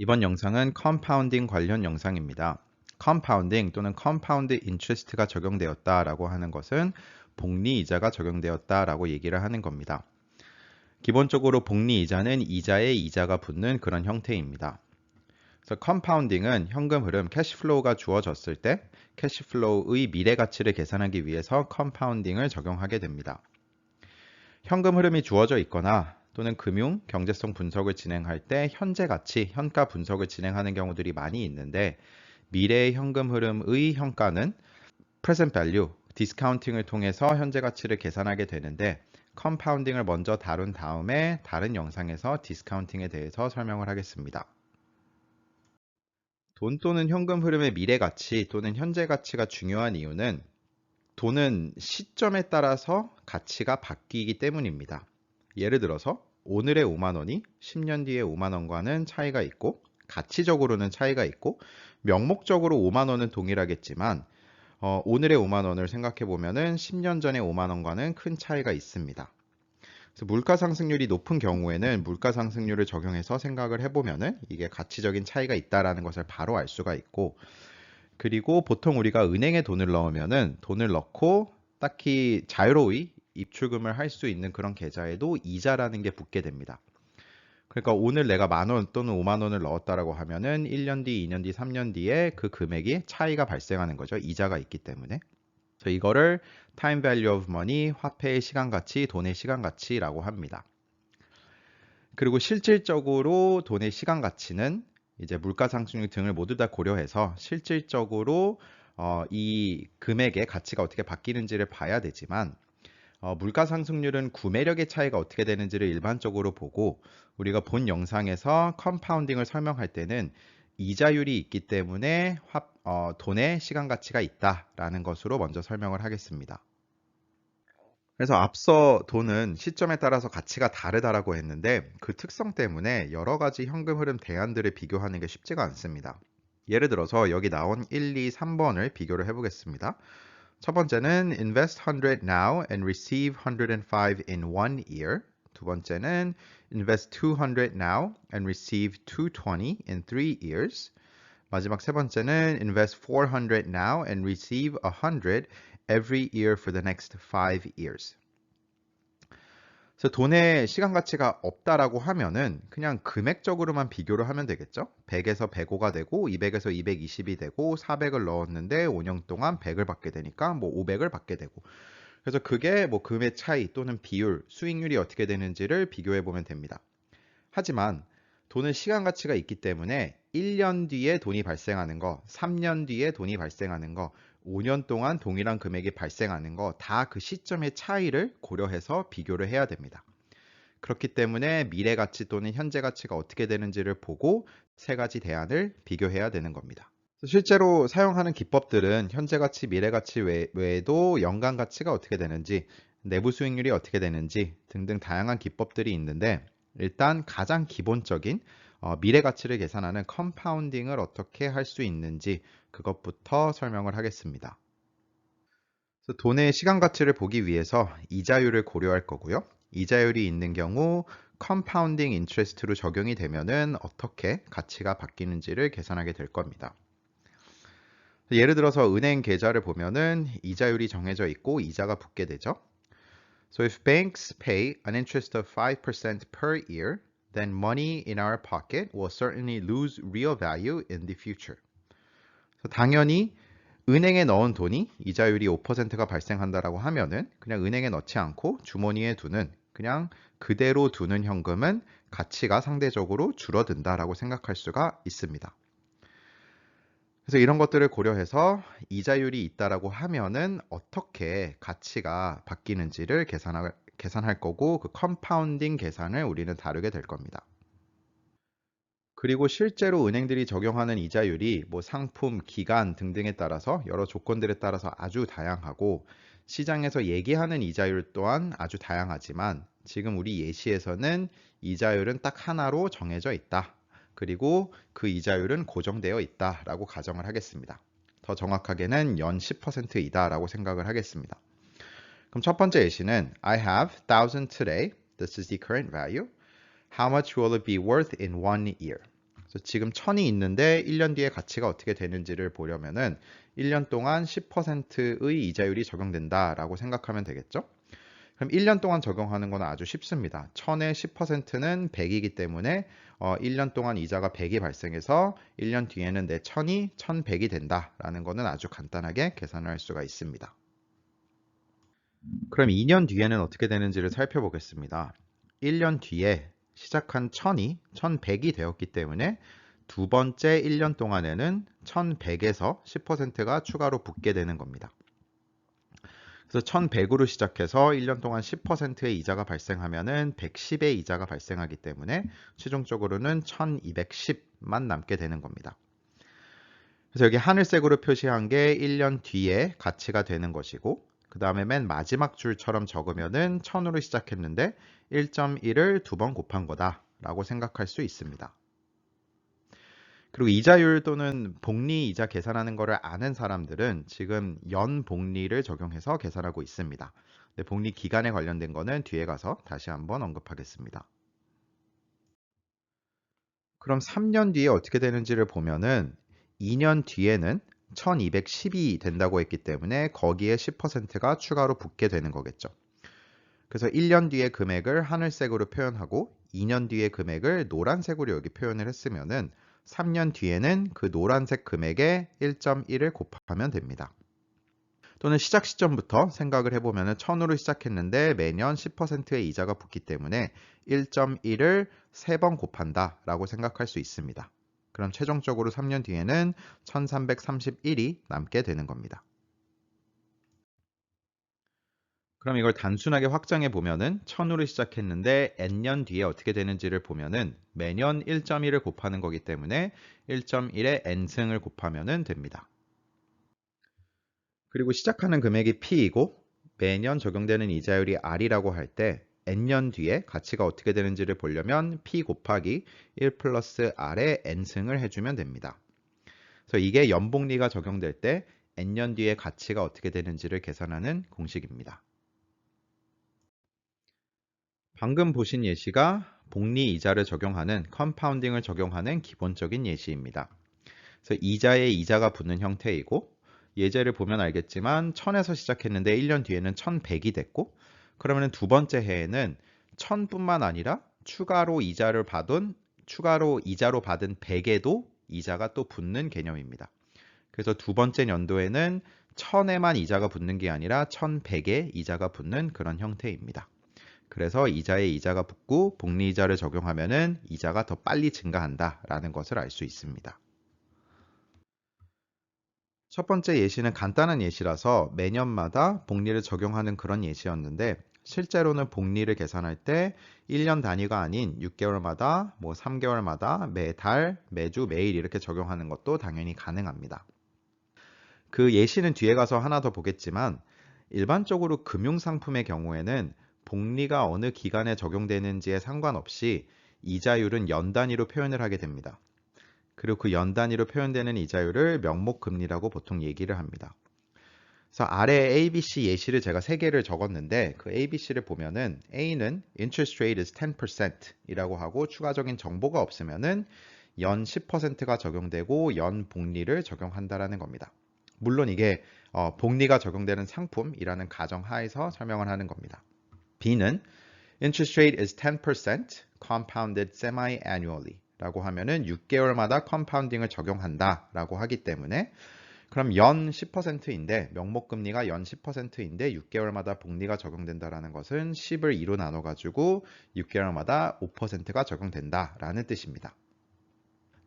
이번 영상은 컴파운딩 관련 영상입니다. 컴파운딩 또는 컴파운드 인트레스트가 적용되었다라고 하는 것은 복리 이자가 적용되었다라고 얘기를 하는 겁니다. 기본적으로 복리 이자는 이자에 이자가 붙는 그런 형태입니다. 그래서 컴파운딩은 현금 흐름 캐시플로우가 주어졌을 때 캐시플로우의 미래 가치를 계산하기 위해서 컴파운딩을 적용하게 됩니다. 현금 흐름이 주어져 있거나 또는 금융, 경제성 분석을 진행할 때 현재 가치, 현가 분석을 진행하는 경우들이 많이 있는데 미래의 현금 흐름의 현가는 present value, 디스카운팅을 통해서 현재 가치를 계산하게 되는데 컴파운딩을 먼저 다룬 다음에 다른 영상에서 디스카운팅에 대해서 설명을 하겠습니다. 돈 또는 현금 흐름의 미래 가치 또는 현재 가치가 중요한 이유는 돈은 시점에 따라서 가치가 바뀌기 때문입니다. 예를 들어서 오늘의 5만 원이 10년 뒤에 5만 원과는 차이가 있고 가치적으로는 차이가 있고 명목적으로 5만 원은 동일하겠지만 오늘의 5만 원을 생각해 보면은 10년 전의 5만 원과는 큰 차이가 있습니다. 그래서 물가 상승률이 높은 경우에는 물가 상승률을 적용해서 생각을 해보면은 이게 가치적인 차이가 있다라는 것을 바로 알 수가 있고 그리고 보통 우리가 은행에 돈을 넣으면은 돈을 넣고 딱히 자유로이 입출금을 할 수 있는 그런 계좌에도 이자라는 게 붙게 됩니다. 그러니까 오늘 내가 만 원 또는 5만 원을 넣었다라고 하면은 1년 뒤, 2년 뒤, 3년 뒤에 그 금액이 차이가 발생하는 거죠. 이자가 있기 때문에. 그래서 이거를 time value of money, 화폐의 시간 가치, 돈의 시간 가치라고 합니다. 그리고 실질적으로 돈의 시간 가치는 이제 물가 상승률 등을 모두 다 고려해서 실질적으로 이 금액의 가치가 어떻게 바뀌는지를 봐야 되지만 물가 상승률은 구매력의 차이가 어떻게 되는지를 일반적으로 보고 우리가 본 영상에서 컴파운딩을 설명할 때는 이자율이 있기 때문에 돈의 시간 가치가 있다라는 것으로 먼저 설명을 하겠습니다. 그래서 앞서 돈은 시점에 따라서 가치가 다르다라고 했는데 그 특성 때문에 여러 가지 현금 흐름 대안들을 비교하는 게 쉽지가 않습니다. 예를 들어서 여기 나온 1, 2, 3번을 비교를 해보겠습니다. 첫 번째는 invest 100 now and receive 105 in 1 year. 두 번째는 invest 200 now and receive 220 in 3 years. 마지막 세 번째는 invest 400 now and receive 100 every year for the next 5 years. 그래서 돈의 시간 가치가 없다라고 하면은 그냥 금액적으로만 비교를 하면 되겠죠. 100에서 105가 되고 200에서 220이 되고 400을 넣었는데 5년 동안 100을 받게 되니까 뭐 500을 받게 되고 그래서 그게 뭐 금액 차이 또는 비율, 수익률이 어떻게 되는지를 비교해 보면 됩니다. 하지만 돈은 시간 가치가 있기 때문에 1년 뒤에 돈이 발생하는 거, 3년 뒤에 돈이 발생하는 거, 5년 동안 동일한 금액이 발생하는 거 다 그 시점의 차이를 고려해서 비교를 해야 됩니다. 그렇기 때문에 미래 가치 또는 현재 가치가 어떻게 되는지를 보고 세 가지 대안을 비교해야 되는 겁니다. 실제로 사용하는 기법들은 현재 가치, 미래 가치 외에도 연간 가치가 어떻게 되는지, 내부 수익률이 어떻게 되는지 등등 다양한 기법들이 있는데 일단 가장 기본적인 미래 가치를 계산하는 컴파운딩을 어떻게 할 수 있는지 그것부터 설명을 하겠습니다. 그래서 돈의 시간 가치를 보기 위해서 이자율을 고려할 거고요. 이자율이 있는 경우 컴파운딩 인트레스트로 적용이 되면은 어떻게 가치가 바뀌는지를 계산하게 될 겁니다. 예를 들어서 은행 계좌를 보면은 이자율이 정해져 있고 이자가 붙게 되죠. So if banks pay an interest of 5% per year, then money in our pocket will certainly lose real value in the future. 당연히 은행에 넣은 돈이 이자율이 5%가 발생한다라고 하면은 그냥 은행에 넣지 않고 주머니에 두는 그냥 그대로 두는 현금은 가치가 상대적으로 줄어든다라고 생각할 수가 있습니다. 그래서 이런 것들을 고려해서 이자율이 있다라고 하면은 어떻게 가치가 바뀌는지를 계산할 거고 그 컴파운딩 계산을 우리는 다루게 될 겁니다. 그리고 실제로 은행들이 적용하는 이자율이 뭐 상품, 기간 등등에 따라서 여러 조건들에 따라서 아주 다양하고 시장에서 얘기하는 이자율 또한 아주 다양하지만 지금 우리 예시에서는 이자율은 딱 하나로 정해져 있다. 그리고 그 이자율은 고정되어 있다라고 가정을 하겠습니다. 더 정확하게는 연 10%이다 라고 생각을 하겠습니다. 그럼 첫 번째 예시는 I have 1,000 today. This is the current value. How much will it be worth in 1 year? 그래서 지금 1000이 있는데 1년 뒤에 가치가 어떻게 되는지를 보려면은 1년 동안 10%의 이자율이 적용된다라고 생각하면 되겠죠? 그럼 1년 동안 적용하는 건 아주 쉽습니다. 1000의 10%는 100이기 때문에 1년 동안 이자가 100이 발생해서 1년 뒤에는 내 1000이 1100이 된다라는 거는 아주 간단하게 계산을 할 수가 있습니다. 그럼 2년 뒤에는 어떻게 되는지를 살펴보겠습니다. 1년 뒤에 시작한 1000이 1100이 되었기 때문에 두 번째 1년 동안에는 1100에서 10%가 추가로 붙게 되는 겁니다. 그래서 1100으로 시작해서 1년 동안 10%의 이자가 발생하면은 110의 이자가 발생하기 때문에 최종적으로는 1210만 남게 되는 겁니다. 그래서 여기 하늘색으로 표시한 게 1년 뒤에 가치가 되는 것이고, 그 다음에 맨 마지막 줄처럼 적으면은 1000으로 시작했는데 1.1을 두 번 곱한 거다라고 생각할 수 있습니다. 그리고 이자율 또는 복리 이자 계산하는 것을 아는 사람들은 지금 연 복리를 적용해서 계산하고 있습니다. 근데 복리 기간에 관련된 거는 뒤에 가서 다시 한번 언급하겠습니다. 그럼 3년 뒤에 어떻게 되는지를 보면은 2년 뒤에는 1210이 된다고 했기 때문에 거기에 10%가 추가로 붙게 되는 거겠죠. 그래서 1년 뒤의 금액을 하늘색으로 표현하고 2년 뒤의 금액을 노란색으로 여기 표현을 했으면은 3년 뒤에는 그 노란색 금액에 1.1을 곱하면 됩니다. 또는 시작 시점부터 생각을 해보면 1000으로 시작했는데 매년 10%의 이자가 붙기 때문에 1.1을 3번 곱한다 라고 생각할 수 있습니다. 그럼 최종적으로 3년 뒤에는 1331이 남게 되는 겁니다. 그럼 이걸 단순하게 확장해 보면은 1000으로 시작했는데 n년 뒤에 어떻게 되는지를 보면은 매년 1.1을 곱하는 거기 때문에 1.1에 n승을 곱하면 됩니다. 그리고 시작하는 금액이 P이고 매년 적용되는 이자율이 R이라고 할 때 n년 뒤에 가치가 어떻게 되는지를 보려면 P 곱하기 1 플러스 R에 n승을 해주면 됩니다. 그래서 이게 연복리가 적용될 때 n년 뒤에 가치가 어떻게 되는지를 계산하는 공식입니다. 방금 보신 예시가 복리 이자를 적용하는 컴파운딩을 적용하는 기본적인 예시입니다. 그래서 이자에 이자가 붙는 형태이고 예제를 보면 알겠지만 1000에서 시작했는데 1년 뒤에는 1100이 됐고 그러면 두 번째 해에는 1000뿐만 아니라 추가로 이자로 받은 100에도 이자가 또 붙는 개념입니다. 그래서 두 번째 연도에는 1000에만 이자가 붙는 게 아니라 1100에 이자가 붙는 그런 형태입니다. 그래서 이자에 이자가 붙고 복리이자를 적용하면은 이자가 더 빨리 증가한다라는 것을 알 수 있습니다. 첫 번째 예시는 간단한 예시라서 매년마다 복리를 적용하는 그런 예시였는데 실제로는 복리를 계산할 때 1년 단위가 아닌 6개월마다, 3개월마다, 매달, 매주, 매일 이렇게 적용하는 것도 당연히 가능합니다. 그 예시는 뒤에 가서 하나 더 보겠지만 일반적으로 금융상품의 경우에는 복리가 어느 기간에 적용되는지에 상관없이 이자율은 연 단위로 표현을 하게 됩니다. 그리고 그 연 단위로 표현되는 이자율을 명목금리라고 보통 얘기를 합니다. 그래서 아래 ABC 예시를 제가 3개를 적었는데 그 ABC를 보면은 A는 interest rate is 10% 이라고 하고 추가적인 정보가 없으면은 연 10%가 적용되고 연 복리를 적용한다라는 겁니다. 물론 이게 복리가 적용되는 상품이라는 가정 하에서 설명을 하는 겁니다. B는 interest rate is 10% compounded semi-annually 라고 하면은 6개월마다 컴파운딩을 적용한다 라고 하기 때문에 그럼 연 10%인데 명목금리가 연 10%인데 6개월마다 복리가 적용된다라는 것은 10을 2로 나눠 가지고 6개월마다 5%가 적용된다 라는 뜻입니다.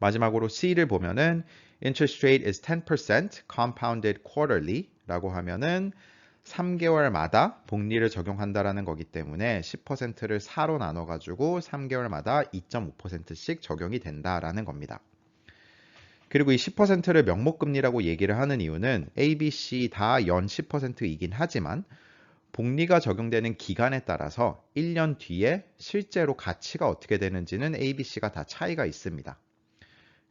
마지막으로 C를 보면은 interest rate is 10% compounded quarterly 라고 하면은 3개월마다 복리를 적용한다라는 거기 때문에 10%를 4로 나눠 가지고 3개월마다 2.5%씩 적용이 된다라는 겁니다. 그리고 이 10%를 명목금리라고 얘기를 하는 이유는 A, B, C 다 연 10%이긴 하지만 복리가 적용되는 기간에 따라서 1년 뒤에 실제로 가치가 어떻게 되는지는 A, B, C가 다 차이가 있습니다.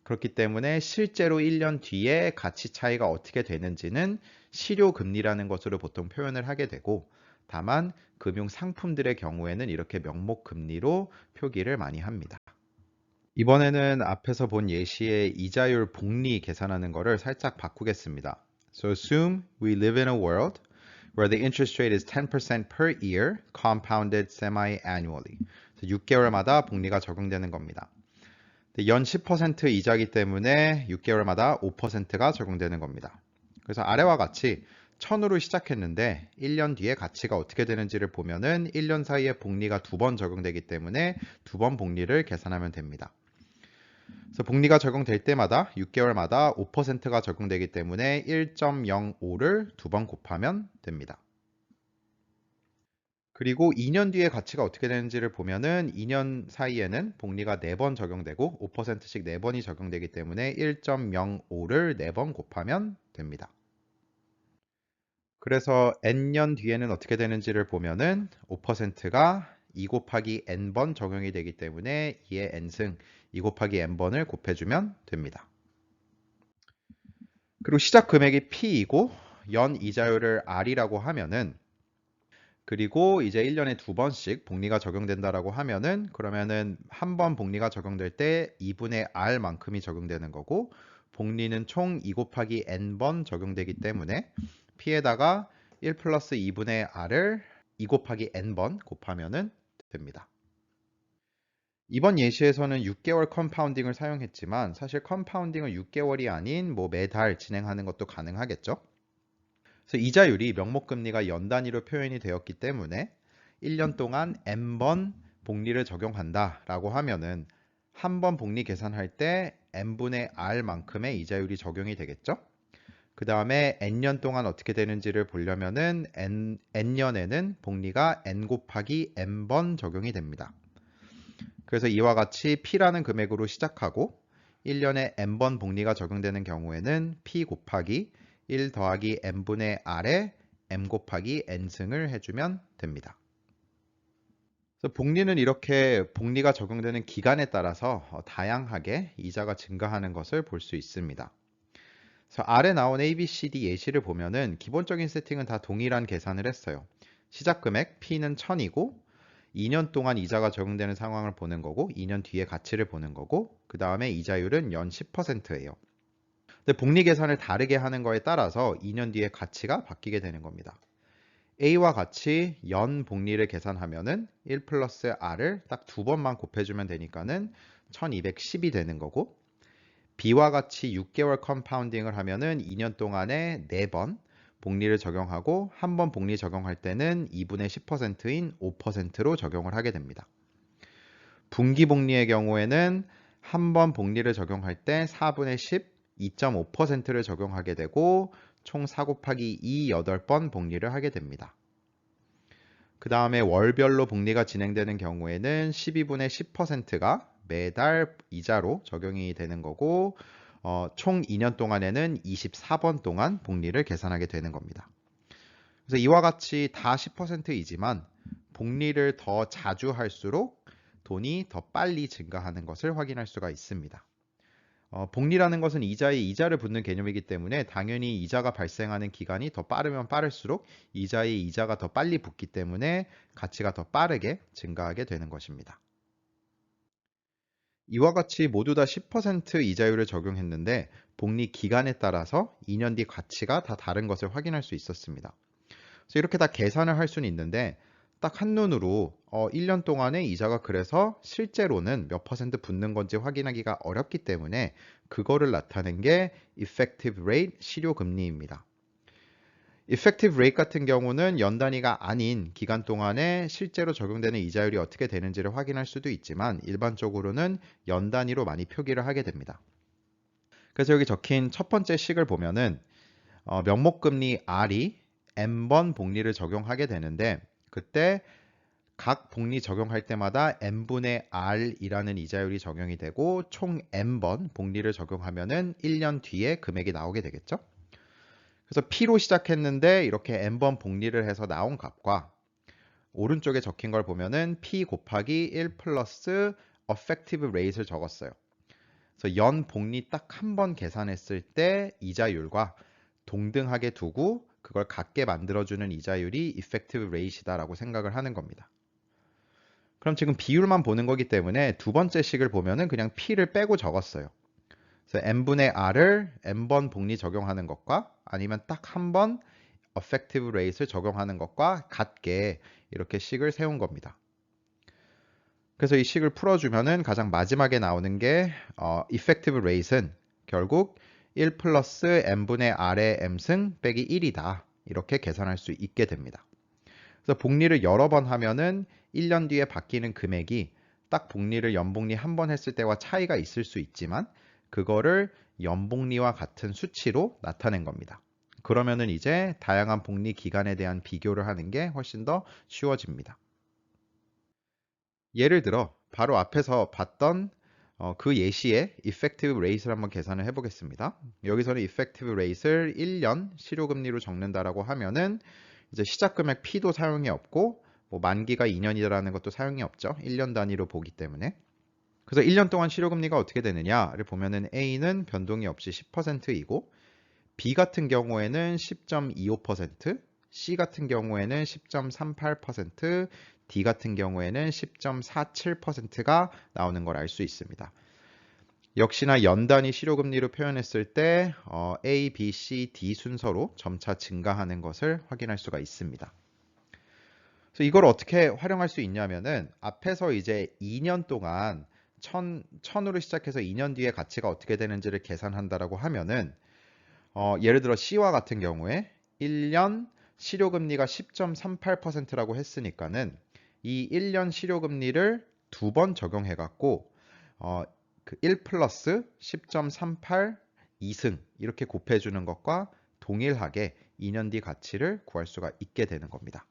그렇기 때문에 실제로 1년 뒤에 가치 차이가 어떻게 되는지는 실효금리라는 것으로 보통 표현을 하게 되고 다만 금융 상품들의 경우에는 이렇게 명목금리로 표기를 많이 합니다. 이번에는 앞에서 본 예시의 이자율 복리 계산하는 거를 살짝 바꾸겠습니다. So assume we live in a world where the interest rate is 10% per year, compounded semi-annually. 6개월마다 복리가 적용되는 겁니다. 연 10% 이자이기 때문에 6개월마다 5%가 적용되는 겁니다. 그래서 아래와 같이 1000으로 시작했는데 1년 뒤에 가치가 어떻게 되는지를 보면은 1년 사이에 복리가 2번 적용되기 때문에 2번 복리를 계산하면 됩니다. 그래서 복리가 적용될 때마다 6개월마다 5%가 적용되기 때문에 1.05를 2번 곱하면 됩니다. 그리고 2년 뒤에 가치가 어떻게 되는지를 보면은 2년 사이에는 복리가 4번 적용되고 5%씩 4번이 적용되기 때문에 1.05를 4번 곱하면 됩니다. 그래서 n년 뒤에는 어떻게 되는지를 보면은 5%가 2 곱하기 n번 적용이 되기 때문에 2의 n승 2 곱하기 n번을 곱해주면 됩니다. 그리고 시작 금액이 P이고 연 이자율을 R이라고 하면은 그리고 이제 1년에 2번씩 복리가 적용된다라고 하면은 그러면은 한 번 복리가 적용될 때 2분의 R만큼이 적용되는 거고 복리는 총 2 곱하기 n번 적용되기 때문에 P에다가 1 플러스 2분의 R을 2 곱하기 n번 곱하면은 됩니다. 이번 예시에서는 6개월 컴파운딩을 사용했지만 사실 컴파운딩은 6개월이 아닌 뭐 매달 진행하는 것도 가능하겠죠. 그래서 이자율이 명목금리가 연 단위로 표현이 되었기 때문에 1년 동안 n번 복리를 적용한다라고 하면은 한 번 복리 계산할 때 n분의 r만큼의 이자율이 적용이 되겠죠. 그 다음에 n년 동안 어떻게 되는지를 보려면은 n년에는 복리가 n 곱하기 n번 적용이 됩니다. 그래서 이와 같이 P라는 금액으로 시작하고 1년에 n번 복리가 적용되는 경우에는 P 곱하기 1 더하기 n분의 R에 m 곱하기 n승을 해주면 됩니다. 그래서 복리는 이렇게 복리가 적용되는 기간에 따라서 다양하게 이자가 증가하는 것을 볼 수 있습니다. 그래서 아래 나온 ABCD 예시를 보면은 기본적인 세팅은 다 동일한 계산을 했어요. 시작 금액 P는 1000이고 2년 동안 이자가 적용되는 상황을 보는 거고 2년 뒤에 가치를 보는 거고 그 다음에 이자율은 연 10%예요. 근데 복리 계산을 다르게 하는 거에 따라서 2년 뒤에 가치가 바뀌게 되는 겁니다. A와 같이 연 복리를 계산하면은 1 플러스 R을 딱 2번만 곱해주면 되니까는 1210이 되는 거고 B와 같이 6개월 컴파운딩을 하면은 2년 동안에 4번 복리를 적용하고 한 번 복리 적용할 때는 2분의 10%인 5%로 적용을 하게 됩니다. 분기 복리의 경우에는 한 번 복리를 적용할 때 4분의 10, 2.5%를 적용하게 되고 총 4 곱하기 2, 8번 복리를 하게 됩니다. 그 다음에 월별로 복리가 진행되는 경우에는 12분의 10%가 매달 이자로 적용이 되는 거고 총 2년 동안에는 24번 동안 복리를 계산하게 되는 겁니다. 그래서 이와 같이 다 10%이지만 복리를 더 자주 할수록 돈이 더 빨리 증가하는 것을 확인할 수가 있습니다. 복리라는 것은 이자에 이자를 붓는 개념이기 때문에 당연히 이자가 발생하는 기간이 더 빠르면 빠를수록 이자에 이자가 더 빨리 붙기 때문에 가치가 더 빠르게 증가하게 되는 것입니다. 이와 같이 모두 다 10% 이자율을 적용했는데 복리 기간에 따라서 2년 뒤 가치가 다 다른 것을 확인할 수 있었습니다. 그래서 이렇게 다 계산을 할 수는 있는데 딱 한눈으로 1년 동안의 이자가 그래서 실제로는 몇 퍼센트 붙는 건지 확인하기가 어렵기 때문에 그거를 나타낸 게 effective rate 실효금리입니다. effective rate 같은 경우는 연 단위가 아닌 기간 동안에 실제로 적용되는 이자율이 어떻게 되는지를 확인할 수도 있지만 일반적으로는 연 단위로 많이 표기를 하게 됩니다. 그래서 여기 적힌 첫 번째 식을 보면은 명목금리 R이 n번 복리를 적용하게 되는데 그때 각 복리 적용할 때마다 n분의 r이라는 이자율이 적용이 되고 총 n번 복리를 적용하면은 1년 뒤에 금액이 나오게 되겠죠. 그래서 P로 시작했는데 이렇게 n번 복리를 해서 나온 값과 오른쪽에 적힌 걸 보면은 P 곱하기 1 플러스 effective rate을 적었어요. 그래서 연 복리 딱 한 번 계산했을 때 이자율과 동등하게 두고 그걸 같게 만들어주는 이자율이 effective rate이다라고 생각을 하는 겁니다. 그럼 지금 비율만 보는 거기 때문에 두 번째 식을 보면은 그냥 P를 빼고 적었어요. 그래서 n분의 r을 n번 복리 적용하는 것과 아니면 딱 한 번 effective rate을 적용하는 것과 같게 이렇게 식을 세운 겁니다. 그래서 이 식을 풀어주면은 가장 마지막에 나오는 게 effective rate은 결국 1 플러스 n분의 r의 m승 빼기 1이다. 이렇게 계산할 수 있게 됩니다. 그래서 복리를 여러 번 하면은 1년 뒤에 바뀌는 금액이 딱 복리를 연복리 한 번 했을 때와 차이가 있을 수 있지만 그거를 연복리와 같은 수치로 나타낸 겁니다. 그러면은 이제 다양한 복리 기간에 대한 비교를 하는 게 훨씬 더 쉬워집니다. 예를 들어 바로 앞에서 봤던 그 예시의 effective rate를 한번 계산을 해보겠습니다. 여기서는 effective rate를 1년 실효금리로 적는다라고 하면은 이제 시작금액 P도 사용이 없고 뭐 만기가 2년이라는 것도 사용이 없죠. 1년 단위로 보기 때문에. 그래서 1년 동안 실효금리가 어떻게 되느냐를 보면은 A는 변동이 없이 10%이고 B 같은 경우에는 10.25%, C 같은 경우에는 10.38%, D 같은 경우에는 10.47%가 나오는 걸 알 수 있습니다. 역시나 연단위 실효금리로 표현했을 때 A, B, C, D 순서로 점차 증가하는 것을 확인할 수가 있습니다. 그래서 이걸 어떻게 활용할 수 있냐면은 앞에서 이제 2년 동안 1000으로 시작해서 2년 뒤에 가치가 어떻게 되는지를 계산한다라고 하면은 예를 들어 C와 같은 경우에 1년 실효금리가 10.38%라고 했으니까는 이 1년 실효금리를 두 번 적용해 갖고 그1 플러스 10.38 2승 이렇게 곱해 주는 것과 동일하게 2년 뒤 가치를 구할 수가 있게 되는 겁니다.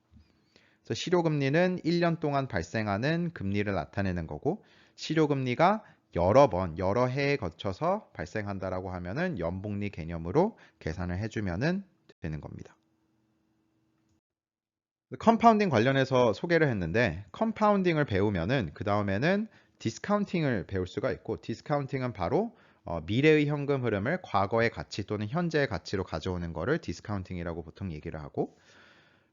그래서 실효금리는 1년 동안 발생하는 금리를 나타내는 거고 실효금리가 여러 번, 여러 해에 거쳐서 발생한다라고 하면은 연복리 개념으로 계산을 해주면 되는 겁니다. 컴파운딩 관련해서 소개를 했는데 컴파운딩을 배우면은 그 다음에는 디스카운팅을 배울 수가 있고 디스카운팅은 바로 미래의 현금 흐름을 과거의 가치 또는 현재의 가치로 가져오는 거를 디스카운팅이라고 보통 얘기를 하고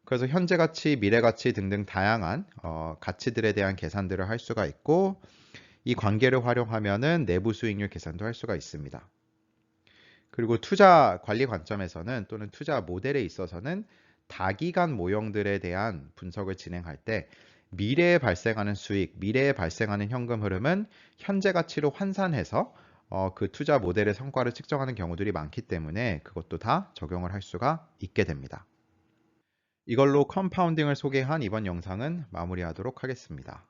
그래서 현재 가치, 미래 가치 등등 다양한 가치들에 대한 계산들을 할 수가 있고 이 관계를 활용하면은 내부 수익률 계산도 할 수가 있습니다. 그리고 투자 관리 관점에서는 또는 투자 모델에 있어서는 다기간 모형들에 대한 분석을 진행할 때 미래에 발생하는 수익, 미래에 발생하는 현금 흐름은 현재 가치로 환산해서 그 투자 모델의 성과를 측정하는 경우들이 많기 때문에 그것도 다 적용을 할 수가 있게 됩니다. 이걸로 컴파운딩을 소개한 이번 영상은 마무리하도록 하겠습니다.